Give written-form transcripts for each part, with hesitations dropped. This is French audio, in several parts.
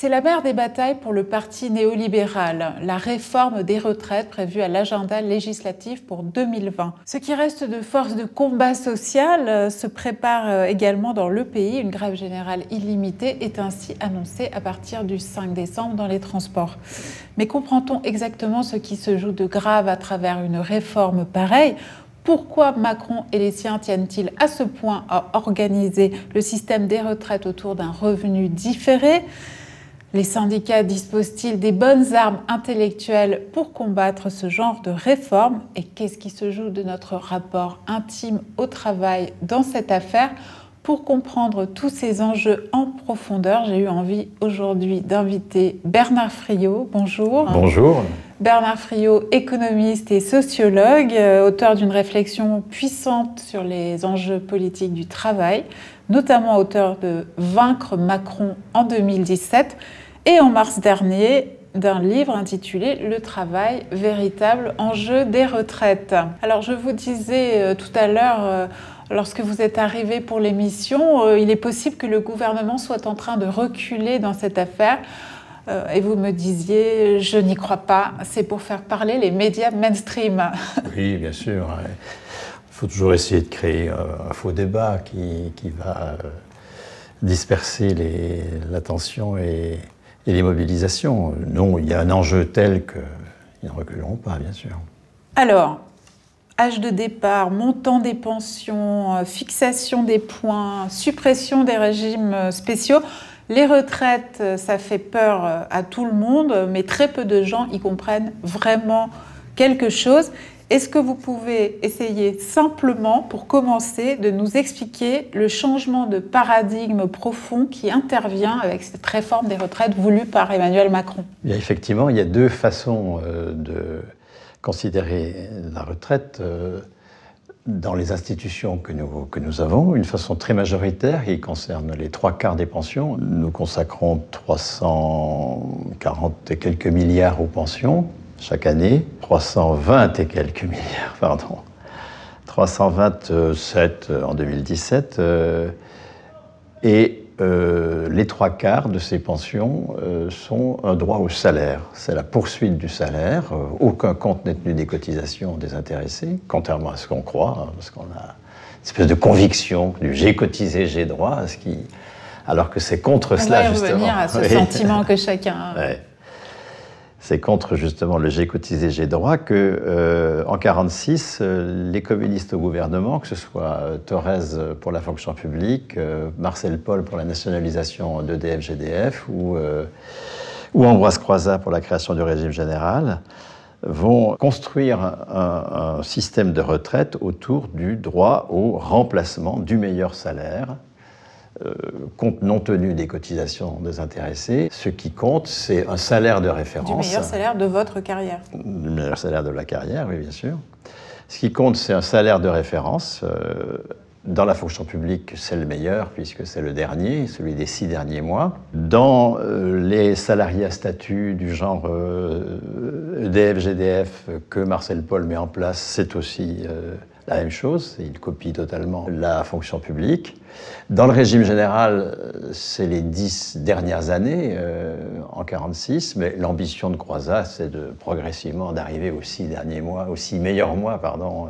C'est la mère des batailles pour le parti néolibéral, la réforme des retraites prévue à l'agenda législatif pour 2020. Ce qui reste de force de combat social se prépare également dans le pays. Une grève générale illimitée est ainsi annoncée à partir du 5 décembre dans les transports. Mais comprend-on exactement ce qui se joue de grave à travers une réforme pareille ? Pourquoi Macron et les siens tiennent-ils à ce point à organiser le système des retraites autour d'un revenu différé ? Les syndicats disposent-ils des bonnes armes intellectuelles pour combattre ce genre de réforme? Et qu'est-ce qui se joue de notre rapport intime au travail dans cette affaire? Pour comprendre tous ces enjeux en profondeur, j'ai eu envie aujourd'hui d'inviter Bernard Friot. Bonjour. Bonjour. Bernard Friot, économiste et sociologue, auteur d'une réflexion puissante sur les enjeux politiques du travail, notamment auteur de Vaincre Macron en 2017 et en mars dernier d'un livre intitulé Le travail, véritable enjeu des retraites. Alors je vous disais tout à l'heure, lorsque vous êtes arrivé pour l'émission, il est possible que le gouvernement soit en train de reculer dans cette affaire. Et vous me disiez, je n'y crois pas, c'est pour faire parler les médias mainstream. Oui, bien sûr. Il faut toujours essayer de créer un faux débat qui va disperser l'attention et les mobilisations. Non, il y a un enjeu tel qu'ils ne reculeront pas, bien sûr. Alors, âge de départ, montant des pensions, fixation des points, suppression des régimes spéciaux. Les retraites, ça fait peur à tout le monde, mais très peu de gens y comprennent vraiment quelque chose. Est-ce que vous pouvez essayer simplement, pour commencer, de nous expliquer le changement de paradigme profond qui intervient avec cette réforme des retraites voulue par Emmanuel Macron? Bien, effectivement, il y a deux façons de considérer la retraite dans les institutions que nous avons. Une façon très majoritaire qui concerne les 3/4 des pensions. Nous consacrons 340 et quelques milliards aux pensions chaque année. 320 et quelques milliards, pardon. 327 en 2017. Les 3/4 de ces pensions sont un droit au salaire. C'est la poursuite du salaire. Aucun compte n'est tenu des cotisations des intéressés, contrairement à ce qu'on croit, parce qu'on a une espèce de conviction du j'ai cotisé, j'ai droit, alors que c'est contre cela, justement. On va revenir à ce sentiment que chacun a. Ouais. C'est contre justement le j'ai cotisé, j'ai droit que en 1946, les communistes au gouvernement, que ce soit Thorez pour la fonction publique, Marcel Paul pour la nationalisation d'EDF-GDF ou Ambroise Croizat pour la création du régime général, vont construire un système de retraite autour du droit au remplacement du meilleur salaire, compte non tenu des cotisations des intéressés. Ce qui compte, c'est un salaire de référence. Du meilleur salaire de votre carrière. Du meilleur salaire de la carrière, oui, bien sûr. Ce qui compte, c'est un salaire de référence. Dans la fonction publique, c'est le meilleur, puisque c'est le dernier, celui des 6 derniers mois. Dans les salariés à statut du genre EDF, GDF, que Marcel Paul met en place, c'est aussi la même chose. Il copie totalement la fonction publique. Dans le régime général, c'est les 10 dernières années, en 1946, mais l'ambition de Croizat, c'est progressivement d'arriver aux 6 derniers mois, aux 6 meilleurs mois, pardon,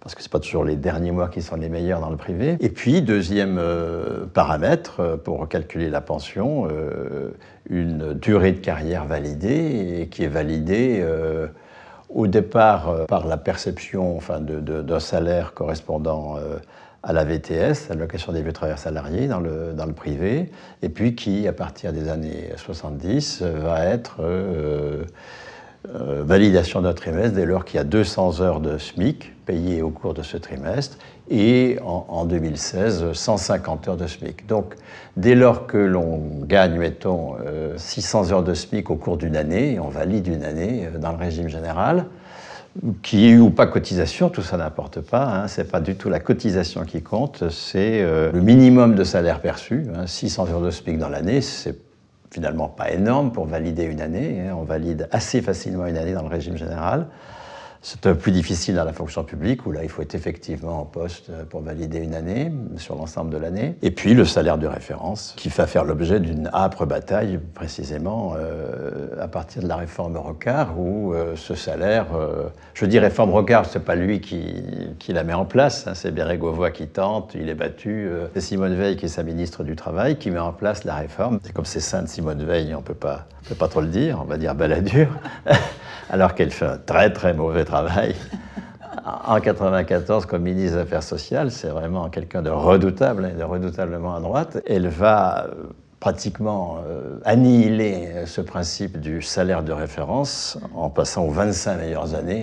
parce que ce n'est pas toujours les derniers mois qui sont les meilleurs dans le privé. Et puis, deuxième paramètre, pour calculer la pension, une durée de carrière validée, et qui est validée au départ par la perception d'un salaire correspondant à la VTS, à l'allocation des vieux travailleurs salariés dans le privé, et puis qui, à partir des années 70, va être validation d'un trimestre dès lors qu'il y a 200 heures de SMIC payées au cours de ce trimestre, et en 2016, 150 heures de SMIC. Donc, dès lors que l'on gagne, mettons, 600 heures de SMIC au cours d'une année, on valide une année dans le régime général, qu'il y ait ou pas cotisation, tout ça n'importe pas, hein, c'est pas du tout la cotisation qui compte, c'est le minimum de salaire perçu, hein, 600 heures de SMIC dans l'année, c'est finalement pas énorme pour valider une année, hein, on valide assez facilement une année dans le régime général. C'est un peu plus difficile dans la fonction publique, où là, il faut être effectivement en poste pour valider une année, sur l'ensemble de l'année. Et puis, le salaire de référence, qui va faire l'objet d'une âpre bataille, précisément, à partir de la réforme Rocard, où ce salaire... je dis réforme Rocard, c'est pas lui qui la met en place, hein, c'est Bérégovoy qui tente, il est battu. C'est Simone Veil, qui est sa ministre du Travail, qui met en place la réforme. Et comme c'est sainte Simone Veil, on peut pas trop le dire, on va dire baladure. Alors qu'elle fait un très très mauvais travail. En 1994, comme ministre des Affaires sociales, c'est vraiment quelqu'un de redoutable, de redoutablement à droite. Elle va pratiquement annihiler ce principe du salaire de référence en passant aux 25 meilleures années.